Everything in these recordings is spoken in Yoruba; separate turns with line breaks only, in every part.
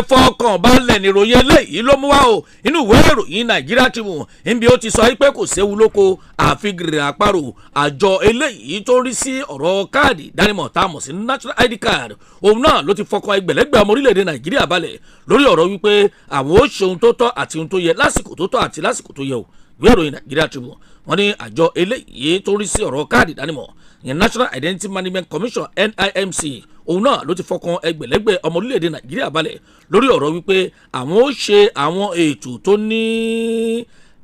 fọkàn balẹ̀ níròyìn eléyìí ló mú wá o inú ìwé ìròyìn Nàìjíríà Tribune níbi ó ti sọ pé kò séwu lóko àfi gìrì àparò àjọ eléyìí tó ń rí sí ọ̀rọ̀ káàdì ìdánimọ̀ tá a mọ̀ sí national ID card òun náà ló ti fọkàn ẹgbẹ̀lẹ́gbẹ̀ ọmọ orílẹ̀-èdè Nàìjíríà balẹ̀ lórí ọ̀rọ̀ wípé àwọn ó ṣe ohun tó tọ́ àti ohun tó yẹ lásìkò tó tọ́ àti lásìkò tó yẹ o ìwé ìròyìn Nàìjíríà Tribune wọ́n ní àjọ eléyìí tó ń rí sí ọ̀rọ̀ káàdì ìdánimọ̀ ìyẹn National Identity Management Commission NIMC òun náà ló ti fọkàn ẹgbẹ̀lẹ́gbẹ̀ ọmọ orílẹ̀-èdè Nàìjíríà balẹ̀ lórí ọ̀rọ̀ wípé àwọn ó ṣe àwọn ètò tó ní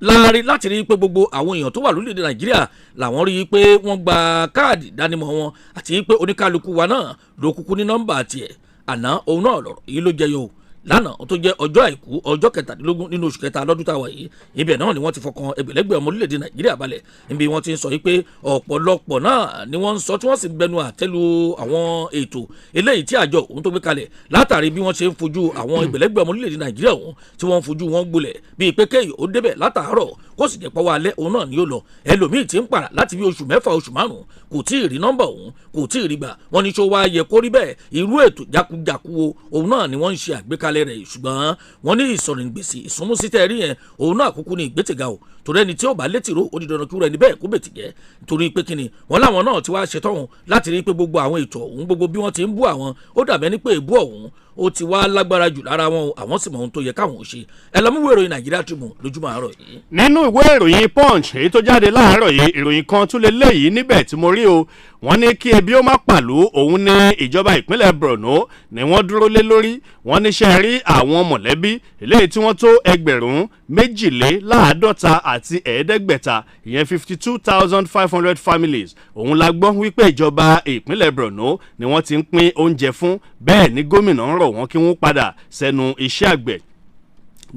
láàrin láti rí i pé gbogbo àwọn èèyàn tó wà lórílẹ̀-èdè Nàìjíríà làwọn rí i pé wọ́n gba káàdì ìdánimọ̀ wọn àti pé oníkálukú wa náà ló kúkú ní nọ́mbà tiẹ̀ àná òun náà lọ̀rọ̀ yìí ló jẹyọ lánàá tó jẹ́ ọjọ́ àìkú ọjọ́ 17 nínú oṣù kẹta lọ́dún táwa yìí ibẹ̀ náà ni wọ́n ti fọkàn ẹgbẹ̀lẹ́gbẹ̀ ọmọ orílẹ̀-èdè Nàìjíríà balẹ̀ níbi wọ́n ti ń sọ pé ọ̀pọ̀lọpọ̀ náà ni wọ́n ń sọ tí wọ́n sì bẹnu àtẹ́lu àwọn ètò eléyìí tí àjọ òun tó gbé kalẹ̀ látàrí bí wọ́n ṣe ń fojú àwọn ẹgbẹ̀lẹ́gbẹ̀ ọmọ orílẹ̀-èdè Nàìjíríà òun tí wọ́n ń fojú wọn gbolẹ̀ bíi pé kéyìí ó débẹ̀ látàárọ̀ kó sì jẹ́ pọ́wọ́ alẹ́ òun náà ni ó lọ ẹlòmíì ti ń pààrà láti bí oṣù 4 oṣù 5 kò tí ì rí nọ́mbà òun kò tí ì rí gbà wọ́n ní ṣó wá yẹ kó rí bẹ́ẹ̀ irú ètò jákujàku òun náà ni wọ́n ń ṣe àgbékalẹ̀ rẹ̀ ṣùgbọ́n wọ́n ní ìsọ̀rìngbèsì ìsúnmúsítẹ́ rí yẹn òun náà kúkú ní ìgbésẹ̀gà o torí ẹni tí ó bá létí ro ó di dandan kí rẹ̀ níbẹ̀ kó bètì jẹ́ torí pé kíni wọ́n láwọn náà ti wá ṣetán láti rí pé gbogbo àwọn ètò ọ̀hún gbogbo bí wọ́n ti ń bú àwọn ó dàbẹ́ ní pé èbú ọ̀hún ó ti wá lágbára jù lára wọn àwọn sì mọ ohun tó yẹ káwọn ò ṣe ẹ lọ mú ìwé ìròyìn Nàìjíríà Tribune lójúmọ́ àárọ̀ yìí.
nínú ìwé ìròyìn Punch èyí tó jáde láàárọ̀ yìí ìròyìn kan tún lè léyìí níbẹ̀ tí mo rí o wọ́n ní kí ebi ó má pàlú òun ní ìjọba ìpínlẹ̀ Borno ni wọ́n dúró lé lórí wọ́n níṣẹ́ rí àwọn mọ̀lẹ́bí eléyìí tí wọ́n tó 52,500 àti 500 ìyẹn 52,500 families òun la gbọ́ wípé ìjọba ìpínlẹ̀ Borno ni wọ́n ti ń pín oúnjẹ fún bẹ́ẹ̀ ni gómìnà ń rọ̀ wọ́n kí wọ́n padà sẹ́nu iṣẹ́ àgbẹ̀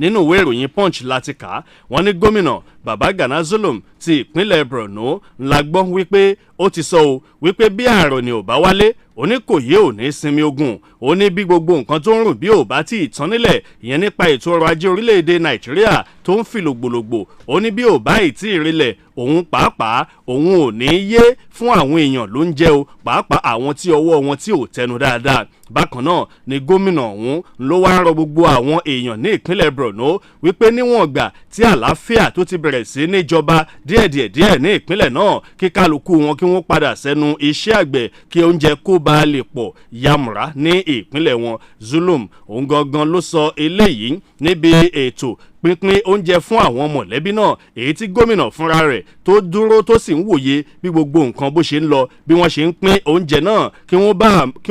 nínú ìwé ìròyìn Punch láti kà á wọ́n ní gómìnà Babagana Zulum ti ìpínlẹ̀ Borno ńlá gbọ́ wípé ó ti sọ o wípé bí àárọ̀ ni ò bá wálé oníkòyí ò ní sinmi ogun ó ní bí gbogbo nǹkan tó ń rùn bí ò bá tí ì tán nílẹ̀ ìyẹn nípa ètò ọrọ̀ ajé orílẹ̀-èdè Nàìjíríà tó ń fi lògbòlògbò ó ní bí ò bá ì tí ì rinlẹ̀ òun pàápàá òun ò ní yé fún àwọn èèyàn ló ń jẹ́ o pàápàá àwọn tí ọwọ́ wọn tí ò tẹnu dáadáa bákan náà ni gómìnà ọ̀hún ló wá rọ gbogbo àwọn èèyàn ní ìpínlẹ̀ Borno wípé níwọ̀n ìgbà tí àlàáfíà tó ti bẹ̀rẹ̀ sí níjọba díẹ̀ ní ìpínlẹ̀ náà kí kálukú wọn kí wọ́n padà sẹ́nu iṣẹ́ àgbẹ̀ kí oúnjẹ kó bá lè pọ̀ yamura ní ìpínlẹ̀ wọn Zulum òun gangan ló sọ eléyìí níbi ètò pínpín oúnjẹ fún àwọn mọ̀lẹ́bí náà èyí tí gómìnà fúnra rẹ̀ tó dúró tó sì ń wòye bí gbogbo nǹkan bó ṣe ń lọ bí wọ́n ṣe ń pín oúnjẹ náà kí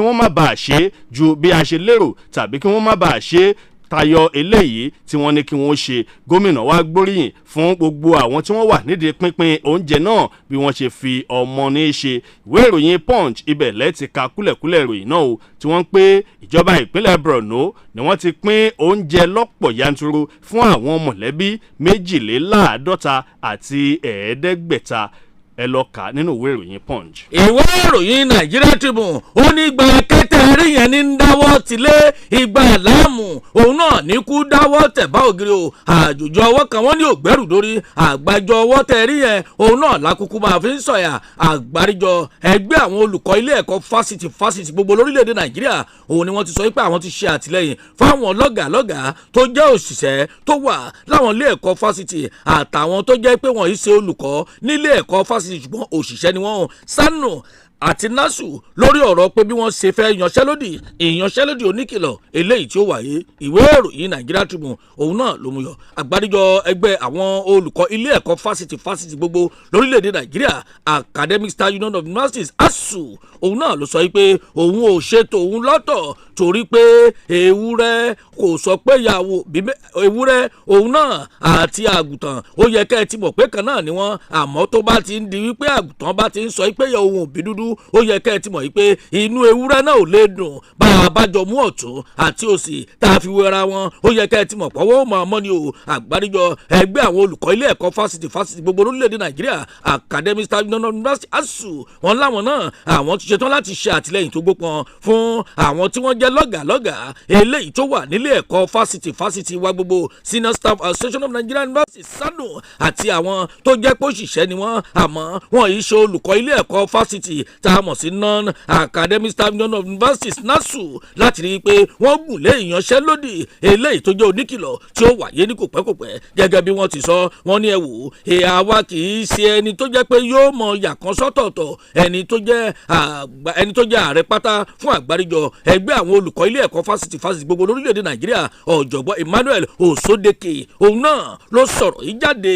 wọ́n má bàa ṣe ju bí a ṣe lérò tàbí kí wọ́n má bàa ṣe tayọ eléyìí tí wọ́n ní kí wọ́n ṣe gómìnà wa gbóríyìn fún gbogbo àwọn tí wọ́n wà nídìí pínpín oúnjẹ náà bí wọ́n ṣe fi ọmọ ní í ṣe ìwé ìròyìn Punch ibẹ̀ lẹ́ẹ̀tì ka kúlẹ̀kúlẹ̀ ìròyìn náà o tí wọ́n ń pé ìjọba ìpínlẹ̀ Borno ni wọ́n ti pín oúnjẹ lọ́pọ̀ yanturu fún àwọn mọ̀lẹ́bí 52 àti 500 ẹ lọ kà nínú ìwé ìròyìn Punch.
ìwé ìròyìn Nàìjíríà Tribune ó ní ìgbà kẹtẹrí yẹn ní ń dáwọ́ tilé ìgbà láàmú òun náà ní kú dáwọ́ tẹ̀bá ògiri o àjòjò ọwọ́ kan wọ́n ní ògbẹ́rù dórí àgbájọ ọwọ́ tẹ̀rí yẹn òun náà lákòókò máa fi ń sọ̀yà àgbáríjọ ẹgbẹ́ àwọn olùkọ́ ilé ẹ̀kọ́ fásitì gbogbo lórílẹ̀‐èdè Nàìjíríà òun ni wọ́n ti sọ pé àwọn ti ṣe àtìlẹ́yìn fáwọn lọ́gàálọ́gàá tó jẹ́ òṣìṣẹ́ tó wà láwọn ilé ẹ̀kọ́ fásitì àtàwọn tó jẹ́ pé wọ́n yìí ṣe olùkọ́ nílé ẹ̀kọ́ fásitì ṣùgbọ́n òṣìṣẹ́ ni wọ́n sánù àti nasu lórí ọ̀rọ̀ pé bí wọ́n ṣe fẹ́ ìyanṣẹ́lódì oníkìlọ̀ eléyìí tí ó wáyé ìwé ìròyìn Nàìjíríà Tribune òun náà ló mú yọ àgbáríjọ ẹgbẹ́ àwọn olùkọ́ ilé ẹ̀kọ́ fásitì gbogbo lórílẹ̀‐èdè Nàìjíríà Academic Staff Union of Universities ASUU òun náà ló sọ pé òun ò ṣètò òun lọ́tọ̀ torí pé ewúrẹ́ kò sọ pé ìyàwó ewúrẹ́ òun náà àti àgùntàn ó yẹ kẹ́ ẹ ti mọ̀ pé kan náà ni wọ́n àmọ́ tó bá ti ń di wípé àgùntàn bá ti ń sọ pé ìyà òun òbí dúdú ó yẹ kẹ́ ẹ ti mọ̀ wípé inú ewúrẹ́ náà ò lè dùn bá a bá jọ mú ọ̀tún àti òsì tá a fi wéra wọn ó yẹ kẹ́ ẹ ti mọ̀ pọ́wọ́ mọ̀ ọmọ ni o àgbáríjọ ẹgbẹ́ àwọn olùkọ́ ilé ẹ̀kọ́ fásitì gbogbo orílẹ̀-èdè Nàìjíríà Academic Staff Union of Universities ASUU wọn láwọn náà àwọn ti ṣetán láti ṣe àtìlẹ́yìn tó gbópọn fún àwọn tí wọ́n jẹ́ lọ́gàálọ́gàá eléyìí tó wà nílé ilé ẹ̀kọ́ fásitì wa gbogbo Senior Staff Association of Nigerian Universities SANU àti àwọn tó jẹ́ pé òṣìṣẹ́ ni wọ́n àmọ́ wọn yìí ṣe olùkọ́ ilé ẹ̀kọ́ fásitì tá a mọ̀ sí non-academic staff union of universities NASU láti rí i pé wọ́n gùn lé ìyanṣẹ́lódì eléyìí tó jẹ́ oníkìlọ̀ tí ó wáyé ní kòpẹ́kòpẹ́ gẹ́gẹ́ bí wọ́n ti sọ wọ́n ní ẹ wò àwa kì í ṣe ẹni tó jẹ́ pé yóò mọ yàkan sọ́tọ̀ọ̀tọ̀ ẹni tó jẹ́ ààrẹ pátá fún àgbáríjọ ẹgbẹ́ àwọn olùkọ́ ilé ẹ̀kọ́ fásitì gbogbo lórílẹ̀‐èdè Nàìjíríà ọ̀jọ̀gbọ́n Emmanuel Osodeke òun náà ló sọ̀rọ̀ yìí jáde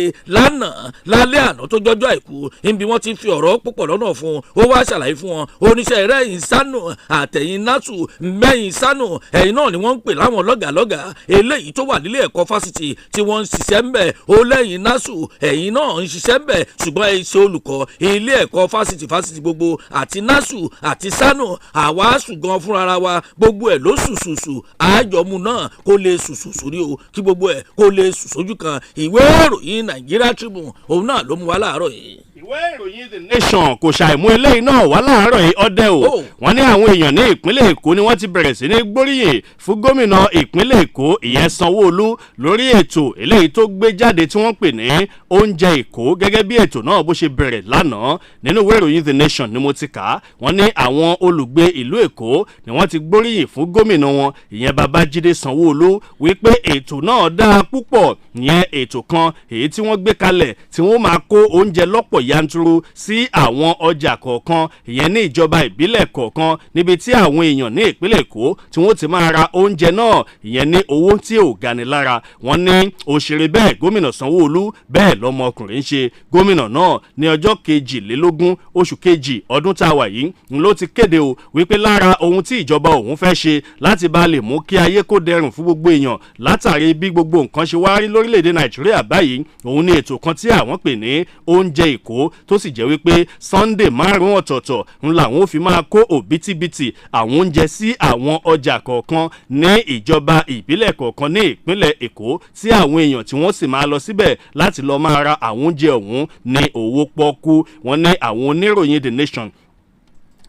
lálẹ́ àná tó jọjọ́ àìkú níbi wọ́n ti fi ọ̀rọ̀ púpọ̀ lọ́nà fún ó wá ṣàlàyé fún wọn oníṣẹ́ rẹ̀ ìsánù àtẹ̀yìn násù mẹ́yìn sánù ẹ̀yìn náà ni wọ́n ń pè láwọn lọ́gàlọ́gà eléyìí tó wà nílé ẹ̀kọ́ fásitì tí wọ́n ń ṣiṣẹ́ ń bẹ̀ ó lẹ́yìn násù ẹ̀yìn náà ń ṣiṣẹ́ ń bẹ̀ ṣùgbọ́n ẹ̀ ṣe olùkọ́ ilé ẹ̀kọ́ fásitì gbogbo àti násù àti sánù àwa ṣùgbọ́n fúnra wa gbogbo ẹ̀ ló sùsùsù àjọmú náà kó lè sùsùsù rí o kí gbogbo ẹ̀ kó lè sùsójú kan ìwé ìròyìn Nigeria Tribune òun náà ló mú wa láàárọ̀ yìí.
ìwé ìròyìn The Nation kò ṣàìmú eléyìí náà wá láàárọ̀ yìí ọdẹ o wọ́n ní àwọn èèyàn ní ìpínlẹ̀ Èkó ni wọ́n ti bẹ̀rẹ̀ sí ní gbóríyìn fún gómìnà ìpínlẹ̀ Èkó ìyẹn Sanwó-Olú lórí ètò eléyìí tó gbé jáde tí wọ́n pè ní oúnjẹ Èkó gẹ́gẹ́ bí ètò náà bó ṣe bẹ̀rẹ̀ lánàá nínú ìwé ìròyìn The Nation ni mo ti kà á wọ́n ní àwọn olùgbé ìlú Èkó ni wọ́n ti gbóríyìn fún gómìnà wọn ìyẹn Babájídé Sanwó-Olú wípé ètò náà dáa púpọ̀ ìyẹn ètò kan èyí tí wọ́n gbé kalẹ̀ tí wọ́n máa kó oúnjẹ lọ́pọ̀ yanturu sí àwọn ọjà kọ̀ọ̀kan ìyẹn ní ìjọba ìbílẹ̀ kọ̀ọ̀kan níbi tí àwọn èèyàn ní ìpínlẹ̀ Èkó tí wọ́n ti máa ra oúnjẹ náà ìyẹn ní owó tí ò gani lára wọ́n ní òṣèré bẹ́ẹ̀ gómìnà Sanwó-Olú bẹ́ẹ̀ lọ́mọkùnrin ń ṣe gómìnà náà ní ọjọ́ 22 oṣù kejì ọdún tá a wà yìí ló ti kéde o wípé lára ohun tí ìjọba òun fẹ́ ṣe láti bá lè mú kí ayé kó dẹrùn fún gbogbo èèyàn látàrí bí gbogbo nǹkan ṣe wá rí lórílẹ̀‐èdè Nàìjíríà báyìí òun ní ètò kan tí àwọn pè ní oúnjẹ Èkó tó sì jẹ́ wípé Sunday márùn-ún ọ̀tọ̀ọ̀tọ̀ ń làwọn ò fi máa kó òbítíbitì àwọn oúnjẹ sí àwọn ọjà kọ̀ọ̀kan ní ìjọba ìbílẹ̀ kọ̀ọ̀kan ní ìpínlẹ̀ Èkó tí àwọn èèyàn tí wọ́n sì máa lọ síbẹ̀ láti lọ máa ra àwọn oúnjẹ ọ̀hún ní owó pọ́kú wọ́n ní àwọn oníròyìn The Nation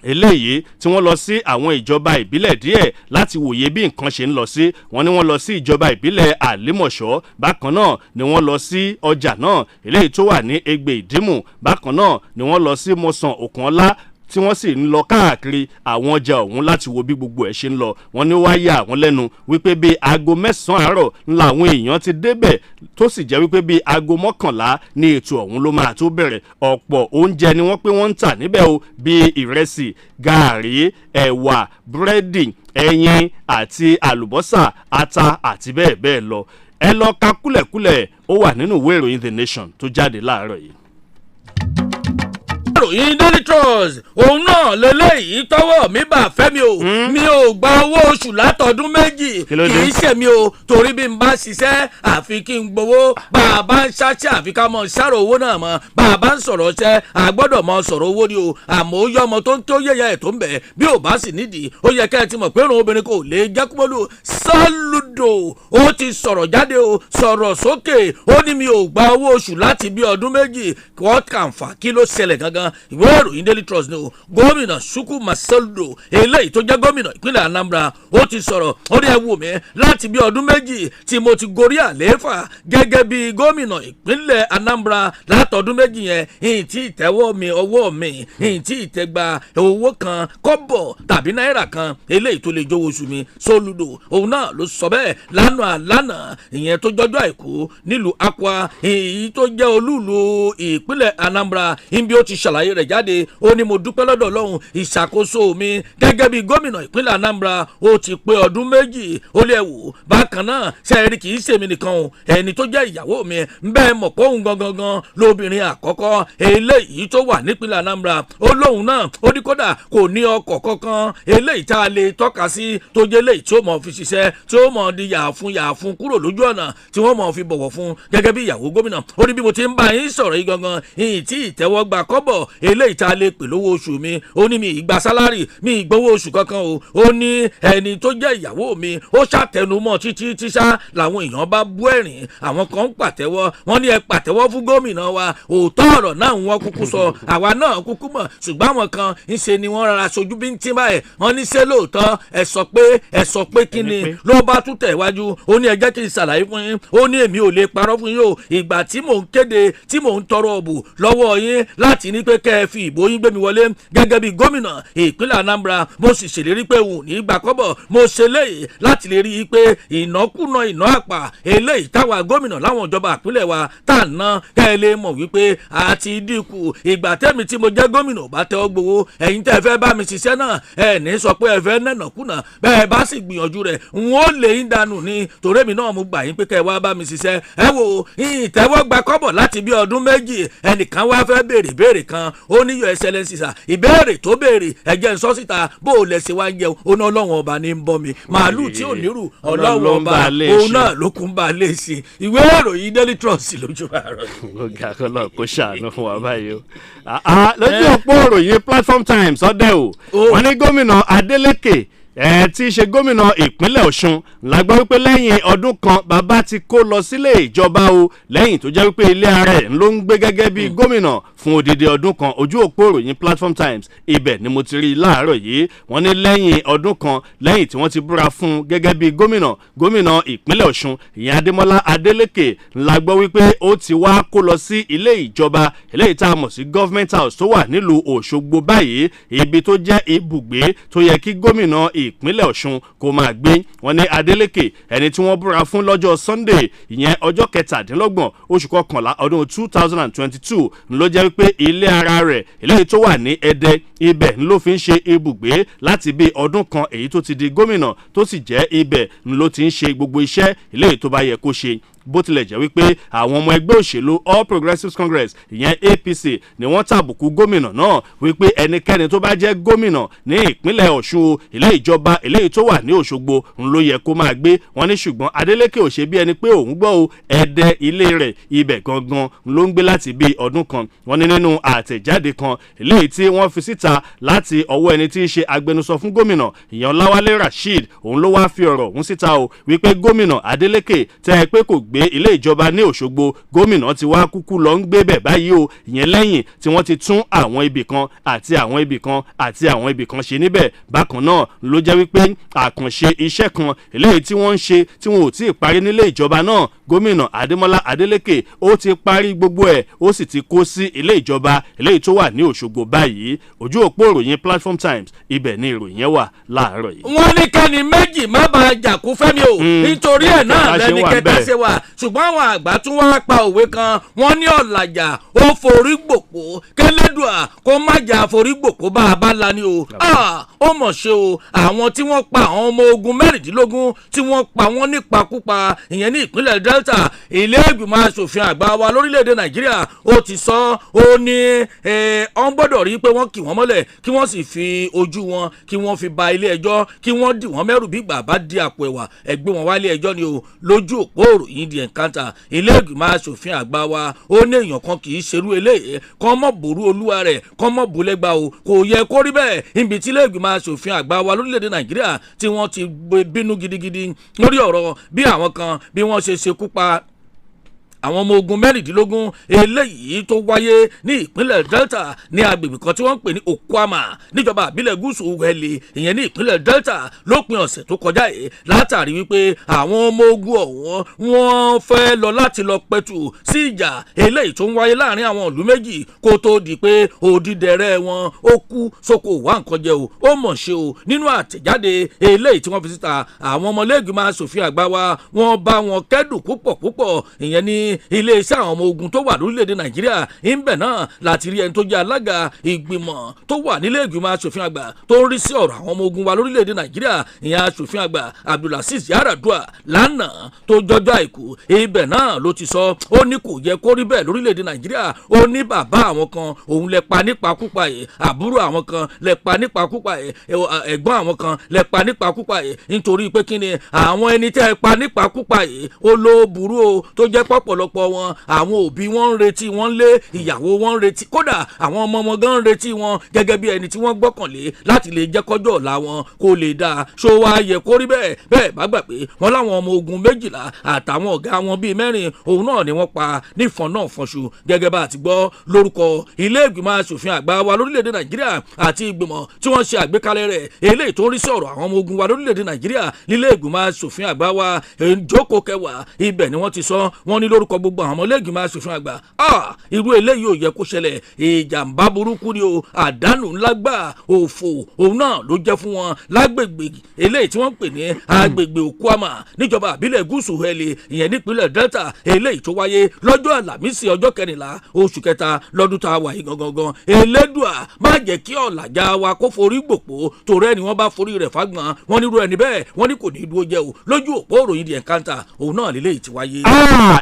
eléyìí tí wọ́n lọ sí àwọn ìjọba ìbílẹ̀ díẹ̀ láti wòye bí nǹkan ṣe ń lọ sí wọ́n ní wọ́n lọ sí ìjọba ìbílẹ̀ Àlímọ̀ṣọ́ bákan náà ni wọ́n lọ sí ọjà náà eléyìí tó wà ní Ẹgbẹ́ Ìdímù bákan náà ni wọ́n lọ sí Mọ̀sán Òkànlá tí wọ́n sì ń lọ káàkiri àwọn ọjà ọ̀hún láti wo bí gbogbo ẹ̀ ṣe ń lọ wọ́n ní wá yà wọ́n lẹ́nu wípé bíi aago 9 àárọ̀ ńlá àwọn èèyàn ti débẹ̀ tó sì jẹ́ wípé bíi aago 11 ní ètò ọ̀hún ló máa tó bẹ̀rẹ̀ ọ̀pọ̀ oúnjẹ ni wọ́n pé wọ́n ń tà níbẹ̀ o bíi ìrẹsì gààrí ẹ̀wà búrẹ́dì ẹyin àti àlùbọ́sà ata àti bẹ́ẹ̀ bẹ́ẹ̀ lọ ẹ lọ ka kúlẹ̀kúlẹ̀ ó wà nínú ìwé ìròyìn The Nation tó jáde láàárọ̀ yìí.
ìròyìn Daily Trust òun náà lélẹ́yìí tọwọ́ mi bá fẹ́ mi o mi ò gba owó oṣù látọdún méjì kì í ṣe mi o torí bí n bá ṣiṣẹ́ àfi kí n gbowó bá a bá ń ṣáṣẹ́ àfi ká mọ ṣàrò owó náà mọ́ bá a bá ń sọ̀rọ̀ ṣẹ́ a gbọ́dọ̀ mọ sọ̀rọ̀ owó ni o àmọ́ ó yọ ọmọ tó ń tó yẹ̀yẹ́ ẹ̀ tó ń bẹ̀ bí ò bá sì nídìí ó yẹ kẹ́ ẹ ti mọ̀ pé òun obìnrin kò lè jẹ́ kúmọ́lù Soludo ó ti sọ̀rọ̀ jáde o sọ̀rọ̀ sókè ó ní mi ò gba owó oṣù láti bí ọdún méjì what can fa kí ló ṣẹlẹ̀ gangan ìwé ìròyìn Daily Trust ni o gómìnà Chukwuma Soludo eléyìí tó jẹ́ gómìnà ìpínlẹ̀ Anambra ó ti sọ̀rọ̀ ó ní ẹ wò mí láti bí ọdún méjì tí mo ti gorí àlééfà gẹ́gẹ́ bí gómìnà ìpínlẹ̀ Anambra látọdún méjì yẹn ìyìn tí ìtẹ́wọ́ mi ọwọ́ mi ìyìn tí ìtẹ́gba owó kan kọ́bọ̀ tàbí náírà kan eléyìí tó lè jówó oṣù mi Soludo òun náà ló sọ bẹ́ẹ̀ lánàá ìyẹn tó jọjọ́ àìkú nílùú Akwa èyí tó jẹ́ olúùlú ìpínlẹ̀ Anambra ibi ó ti ṣàlàyé rẹ̀ jáde ó ní mo dúpẹ́ lọ́dọ̀ Ọlọ́run ìṣàkóso mi gẹ́gẹ́ bí gómìnà ìpínlẹ̀ Anambra ó ti pé ọdún méjì ó lé wò bákan náà sẹ́ẹ̀rì kì í ṣèmi nìkan o ẹni tó jẹ́ ìyàwó mi ń bẹ́ẹ̀ mọ̀ pé òun gangan lóbìnrin àkọ́kọ́ eléyìí tó wà nípínlẹ̀ Anambra ó lóun náà ó ní kódà kò ní ọkọ̀ kankan eléyìí tá a lè tọ́ka sí tó jẹ́ eléyìí tí ó mọ̀ fi ṣiṣẹ́ tí ó mọ̀ di yààfun kúrò lójú ọ̀nà tí wọ́n mọ̀ fi bọ̀wọ̀ fún gẹ́gẹ́ bí ìyàwó gómìnà ó ní bí mo ti ń bá yín sọ̀rọ̀ yìí gangan ìyìn tí ìtẹ́wọ́gbà kọ́bọ̀ eléyìí tá a lè pè lówó oṣù mi ó ní mi ìgbà sálárì mi ìgbowó oṣù kankan o ó ní ẹni tó jẹ́ ìyàwó mi ó ṣàtẹnumọ́ títí tíṣà làwọn èèyàn bá bú ẹ̀rín àwọn kan ń pàtẹ́wọ́ wọ́n ní ẹ pàtẹ́wọ́ fún gómìnà wa òótọ́ ọ̀rọ̀ náà wọ́n kúkú sọ àwa náà kúkú mọ̀ ṣùgbọ́n àwọn kan ń ṣe ni wọ́n rárá sojú bí ń tí báyìí wọ́n ní ṣé lóòótọ́ ẹ sọ pé kí ni ló bá tún tẹ̀ wájú ó ní ẹ jẹ́ kí n ṣàlàyé fún yín ó ní èmi ò lè parọ́ fún yín o ìgbà tí mò ń kéde tí mò ń tọrọ ọ̀bù lọ́wọ́ yín láti ní pé kẹ́ ẹ fi ìbò yín gbé mi wọlé gẹ́gẹ́ bí gómìnà ìpínlẹ̀ Anambra mo sì ṣèlérí pé òun ní gbà kọ́bọ̀ mo ṣe léyìí láti lè rí i pé ìnákúnà ìná àpà eléyìí táwa gómìnà láwọn ìjọba ìpínlẹ̀ wa tá à ná kẹ́ ẹ lè mọ̀ wípé àti dínkù ìgbà tẹ́mi tí mo jẹ́ gómìnà bá tẹ́ ọ gbowó ẹ̀yin tẹ́ ẹ fẹ́ bá mi ṣiṣẹ́ náà ẹ̀ ní sọ pé ẹ fẹ́ nẹ̀nàkúnà bẹ́ẹ̀ bá sì gbìyànjú rẹ̀ n ó lè ń dànù ní tòrémi náà mo gbà yín pé kẹ́ ẹ wá bá mi ṣiṣẹ́ ẹ wò ìtẹ́wọ́ gba kọ́bọ̀ láti bí ọdún méjì ẹnìkan wá fẹ́ béèrè kan ó ní your excellency sà ìbéèrè tó béèrè ẹ̀jẹ̀ ń sọ síta bó o lẹ̀ ṣe wá ń jẹun ó ní ọlọ́run ọba ní ń bọ́ mi màálù tí ò nírù ọlọ́run ọba òun náà ló kún bá a lè ṣe ìwé ìròyìn Daily Trust lójú àárọ̀.
ọ̀gá kọ́lọ́ kó ṣàánú fún wa báyìí o lójú òpó ìròyìn Platform Times ọ̀dẹ̀ o wọ́n ní gómìnà Adeleke tí í ṣe gómìnà ìpínlẹ̀ Ọ̀ṣun la gbọ́ wípé lẹ́yìn ọdún kan bàbá ti kó lọ sílé ìjọba o lẹ́yìn tó jẹ́ wípé ilé ara ẹ̀ ló ń gbé gẹ́gẹ́ bí gómìnà fún odidi ọdún kan ojú òpó ìròyìn Platform Times ibẹ̀ ni mo ti rí i láàárọ̀ yìí wọ́n ní lẹ́yìn ọdún kan lẹ́yìn tí wọ́n ti búra fún gẹ́gẹ́ bí gómìnà ìpínlẹ̀ Ọ̀ṣun ìyẹn Adémọ́lá Adélékè la gbọ́ wípé ó ti wá kó lọ sí ilé ìjọba eléyìí tá a mọ̀ sí Government House tó wà nílùú Òṣogbo báyìí ibi tó jẹ́ ibùgbé tó yẹ kí gómìnà ìpínlẹ̀ Ọ̀ṣun kò máa gbé wọn ní Adeleke ẹni tí wọ́n búra fún lọ́jọ́ Sunday ìyẹn ọjọ́ 17 oṣù kọkànlá ọdún 2022 ló jẹ́ wípé ilé ara rẹ̀ eléyìí tó wà ní Ẹdẹ ibẹ̀ ló fi ń ṣe ibùgbé láti bí ọdún kan èyí tó ti di gómìnà tó sì jẹ́ ibẹ̀ ló ti ń ṣe gbogbo iṣẹ́ eléyìí tó bá yẹ kó ṣe bó tilẹ̀ jẹ́ wípé àwọn ọmọ ẹgbẹ́ òṣèlú All Progressives Congress ìyẹn APC ni wọ́n tàbùkù gómìnà náà wípé ẹnikẹ́ni tó bá jẹ́ gómìnà ní ìpínlẹ̀ Ọ̀ṣun ilé ìjọba eléyìí tó wà ní Òṣogbo ń ló yẹ kó máa gbé wọn ní ṣùgbọ́n Adeleke ò ṣe bí ẹni pé òun gbọ́ o Ẹdẹ ilé rẹ̀ ibẹ̀ gangan ló ń gbé láti bí ọdún kan wọn ní nínú àtẹ̀jáde kan eléyìí tí wọ́n fi síta láti ọwọ́ ẹni tí í ṣe agbẹnusọ fún gómìnà ìyẹn Ọláwálé Rasheed òun ló wá fi ọ̀rọ̀ òun síta o wípé gómìnà Adeleke tẹ́ ẹ pé kò gbé ilé ìjọba ní Òṣogbo gómìnà ti wá kúkú lọ ń gbé bẹ̀ báyìí o ìyẹn lẹ́yìn tí wọ́n ti tún àwọn ibì kan àti àwọn ibì kan àti àwọn ibì kan ṣe níbẹ̀ bákan náà ló jẹ́ wípé àkànṣe iṣẹ́ kan eléyìí tí wọ́n ń ṣe tí wọn ò tí ì parí nílé ìjọba náà gómìnà Adémọ́lá Adélékè ó ti parí gbogbo ẹ̀ ó sì ti kó sí ilé ìjọba eléyìí tó wà ní Òṣogbo báyìí ojú òpó ìròyìn Platform Times ibẹ̀ ni ìròyìn yẹn wà láàárọ̀ yìí.
wọ́n ní kẹ́ni méjì má bàa jà kú fẹ́mi o nítorí ẹ̀ náà lẹ́ni kẹta ṣe wà ṣùgbọ́n àwọn àgbà tún wá pa òwe kan wọ́n ní ọ̀làjà ó forí gbòpó kẹlẹ́dùà kó má jà forí gbòpó bá a bá la ni o ó mọ̀ ṣe o àwọn tí wọ́n pa àwọn ọmọ ogun 16 tí wọ́n pa wọ́n nípakúpa ìyẹn ní ìpínlẹ̀ Delta ilé ìgbìmọ̀ asòfin àgbà wa lórílẹ̀‐èdè Nàìjíríà ó ti sọ ó ní ọ́n gbọ́dọ̀ rí pé wọ́n kì wọ́n mọ́lẹ̀ kí wọ́n sì fi ojú wọn kí wọ́n fi ba ilé ẹjọ́ kí wọ́n dì wọ́n mẹ́rù bí bàbá di àpò ẹ̀wà ẹgbẹ́ wọn wálé ẹjọ́ ni o lójú òpó òròyìn di ẹ̀ńkántà ilé ìgbìmọ̀ asòfin àgbà wa ó ní èèyàn kan kì í ṣerú eléyìí kọ́ mọ́ ború olúwa rẹ̀ kọ́ mọ́ bolẹ́gba o kò yẹ kó rí bẹ́ẹ̀ níbi tí ilé ìgbìmọ̀ asòfin àgbà wa lórílẹ̀‐èdè Nàìjíríà tí wọ́n ti bínú gidigidi lórí ọ̀rọ̀ bí àwọn kan bí wọ́n ṣe ṣekú pa àwọn ọmọ ogun 16 eléyìí tó wáyé ní ìpínlẹ̀ Delta ní agbègbè kan tí wọ́n ń pè ní Okwama níjọba àbílẹ̀ gúúsù wẹ̀lẹ̀ ìyẹn ní ìpínlẹ̀ Delta lópin ọ̀sẹ̀ tó kọjá yìí látàrí wípé àwọn ọmọ ogun ọ̀hún wọ́n fẹ́ lọ láti lọ pẹ̀tù sí ìjà eléyìí tó ń wáyé láàrin àwọn ìlú méjì kó tó di pé òdìdẹrẹ́ wọn ó kú sóko wá nǹkan jẹ o ó mọ̀ ṣe o nínú àtẹ̀jáde eléyìí tí wọ́n fi síta àwọn ọmọlẹ́gbìmọ̀ asòfin àgbà wa wọ́n bá wọn kẹ́dùn púpọ̀ ìyẹn ní iléeṣẹ́ àwọn ọmọ ogun tó wà lórílẹ̀‐èdè Nàìjíríà ìbẹ̀ náà láti rí ẹni tó jẹ́ alága ìgbìmọ̀ tó wà nílé ìgbìmọ̀ asòfin àgbà tó ń rí sí ọ̀rọ̀ àwọn ọmọ ogun wa lórílẹ̀‐èdè Nàìjíríà ìyẹn asòfin àgbà Abdulaziz Yaradua lánàá tó jọjọ́ àìkú ibẹ̀ náà ló ti sọ ó ní kò yẹ kó rí bẹ́ẹ̀ lórílẹ̀‐èdè Nàìjíríà ó ní bàbá àwọn kan òun lẹ pa nípakúpa yìí àbúrò àwọn kan lẹ pa nípakúpa yìí ẹ̀gbọ́n àwọn kan lẹ pa nípakúpa yìí nítorí pé kíni àwọn ẹni tẹ́ ẹ pa nípakúpa yìí ó ló burú o tó jẹ́ pọ̀pọ̀lọ ọ̀pọ̀lọpọ̀ wọn àwọn òbí wọn ń retí wọn lé ìyàwó wọn ń retí kódà àwọn ọmọ wọn gan ń retí wọn gẹ́gẹ́ bí ẹni tí wọ́n gbọ́kànlé láti lè jẹ́ kọjọ́ ọ̀la wọn kó lè dáa ṣó wá yẹ kó rí bẹ́ẹ̀ bá gbà pé wọ́n láwọn ọmọ ogun 12 àtàwọn ọ̀gá wọn bíi 4 òun náà ni wọ́n pa nífọ̀n náà fọ̀ṣù gẹ́gẹ́ bá ti gbọ́ lórúkọ ilé ìgbìmọ̀ asòfin àgbà wa lórílẹ̀‐èdè nàìjíríà àti ìgbìmọ̀ tí wọ́n ṣe àgbékalẹ̀ rẹ̀ eléyìí tó ń rí sí ọ̀rọ̀ àwọn ọmọ ogun wa lórílẹ̀‐èdè nàìjíríà nílé ìgbìmọ̀ asòfin àgbà wa ìjókòó kẹwàá ibẹ̀ ni wọ́n ti sọ wọ́n ní lórúkọ gbogbo àwọn ọmọ ilé ìgbìmọ̀ asòfin àgbà irú eléyìí ò yẹ kó ṣẹlẹ̀ ìjàmbá burúkú ni o àdánù ńlá gbà òfò òun náà ló jẹ́ fún wọn lágbègbè eléyìí tí wọ́n ń pè ní agbègbè Okuama níjọba àbílẹ̀ gúúsù hẹ́lẹ̀ ìyẹn nípínlẹ̀ Delta eléyìí tó wáyé lọ́jọ́ àlàmísì ọjọ́ 14 oṣù kẹta lọ́dún tá a wà yìí gangan elédùà má jẹ́ kí ọ̀làjà wa kó forí gbòpó torí ẹni wọ́n bá forí rẹ̀ fagbọn wọ́n nírú ẹni bẹ́ẹ̀ wọ́n ní kò ní dúró jẹ́ o lójú òpó òròyìn The Encounter òun náà lélẹ́yìí ti wáyé.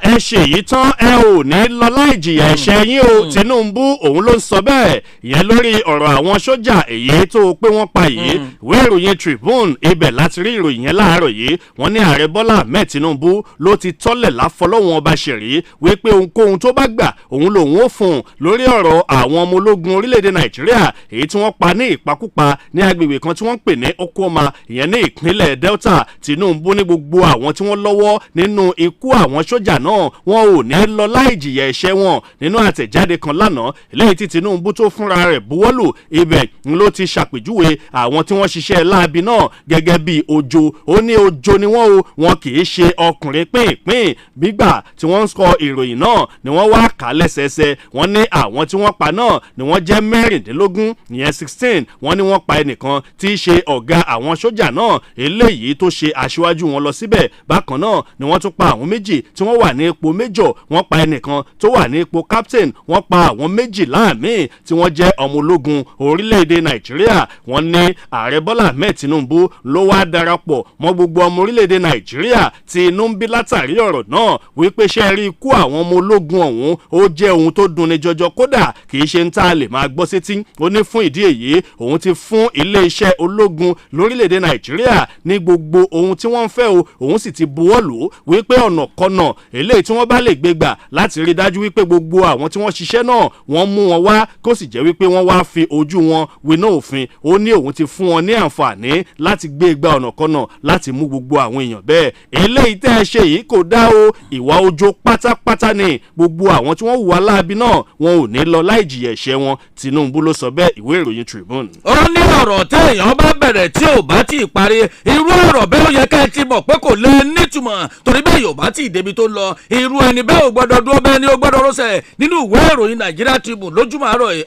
ẹ ṣe èyí tán ẹ ò ní lọ láì jìyà ẹ̀ṣẹ̀ yín o Tinubu òun ló ń sọ bẹ́ẹ̀ ìyẹn lórí ọ̀rọ̀ àwọn sójà èyí tó pé wọ́n pa yìí ìwé ìròyìn Tribune ibẹ̀ láti rí ìròyìn yẹn láàárọ̀ yìí wọ́n ní ààrẹ Bọ́lá Ahmed Tinubu ló ti tọ́lẹ̀ láfọlọ́wọn ọba ṣẹ̀rí wípé ohunkóhun tó bá gbà òun lòun ó fún un lórí ọ̀rọ̀ àwọn ọmọ ológun orílẹ̀-èdè Nàìjíríà èyí tí wọ́n pa ní ìpakúpa ní agbègbè kan tí wọ́n ń pè ní Okuama ìyẹn ní ìpínlẹ̀ Delta Tinubu ní gbogbo àwọn tí wọ́n lọ́wọ́ nínú ikú àwọn sójà náà wọn ò ní lọ láì jìyà ẹ̀ṣẹ̀ wọn nínú àtẹ̀jáde kan lánàá eléyìí tí Tinubu tó fúnra rẹ̀ buwọ́lù ibẹ̀ ló ti ṣàpèjúwe àwọn tí wọ́n ṣiṣẹ́ láabi náà gẹ́gẹ́ bí ojo ó ní ojo ni wọ́n o wọn kì í ṣe ọkùnrin pínpín gbígbà tí wọ́n ń sọ ìròyìn náà ni wọ́n wá kà á lẹ́sẹẹsẹ wọ́n ní àwọn tí wọ́n pa náà ni wọ́n jẹ́ 16 ìyẹn 16 wọ́n ní wọ́n pa ẹnìkan tí í ṣe ọ̀gá àwọn sójà náà eléyìí tó ṣe aṣíwájú wọn lọ síbẹ̀ bákan náà ni wọ́n tún pa àwọn méjì tí wọ́n wà ní ipò méjọ̀ wọ́n pa ẹnìkan tó wà ní ipò captain wọ́n pa àwọn 12 míì tí wọ́n jẹ́ ọmọ ológun orílẹ̀-èdè Nàìjíríà wọ́n ní ààrẹ Bọ́lá Ahmed Tinubu ló wá darapọ̀ mọ́ gbogbo ọmọ orílẹ̀-èdè Nàìjíríà tí inú ń bí látàrí ọ̀rọ̀ náà wípé ṣe rí ikú àwọn ọmọ ológun ọ̀hún ó jẹ́ ohun tó dunni jọjọ kódà kì í ṣe ń tá a lè máa gbọ́ sétí ó ní fún ìdí èyí òun ti fún ilé-iṣẹ́ ológun lórílẹ̀-èdè Nàìjíríà ní gbogbo ohun tí wọ́n ń fẹ́ o òun sì ti buwọ́lù wípé ọ̀nàkọ́nà eléyìí tí wọ́n bá lè gbé gbà láti rí dájú wípé gbogbo àwọn tí wọ́n ṣiṣẹ́ náà wọ́n mú wọn wá kó sì jẹ́ wípé wọ́n wá fi ojú wọn winá òfin ó ní òun ti fún wọn ní àǹfààní láti gbé igbá ọ̀nàkọ́nà láti mú gbogbo àwọn èèyàn bẹ́ẹ̀ eléyìí tẹ́ ẹ ṣe yìí kò dá o ìwà ojo pátápátá ni gbogbo àwọn tí wọ́n hùwà láabi náà wọn ò ní lọ láì jìyà ẹ̀ṣẹ̀ wọn Tinubu ló sọ bẹ́ẹ̀ ìwé ìròyìn Tribune.
ó ní ọ̀rọ̀ téèyàn bá bẹ̀rẹ̀ tí ò bá tí ì parí irú ọ̀rọ̀ bẹ́ẹ̀ ó yẹ ká ẹ ti mọ̀ pé kò lè nítumọ̀ torí bẹ́ẹ̀ yóò bá tí ì débi tó lọ irú ẹni bẹ́ẹ̀ ò gbọ́dọ̀ dúró bẹ́ẹ̀ ni ó gbọ́dọ̀ rọ́ṣẹ̀ nínú ìwé ìròyìn Nigeria Tribune lójúmọ́ àárọ̀ yìí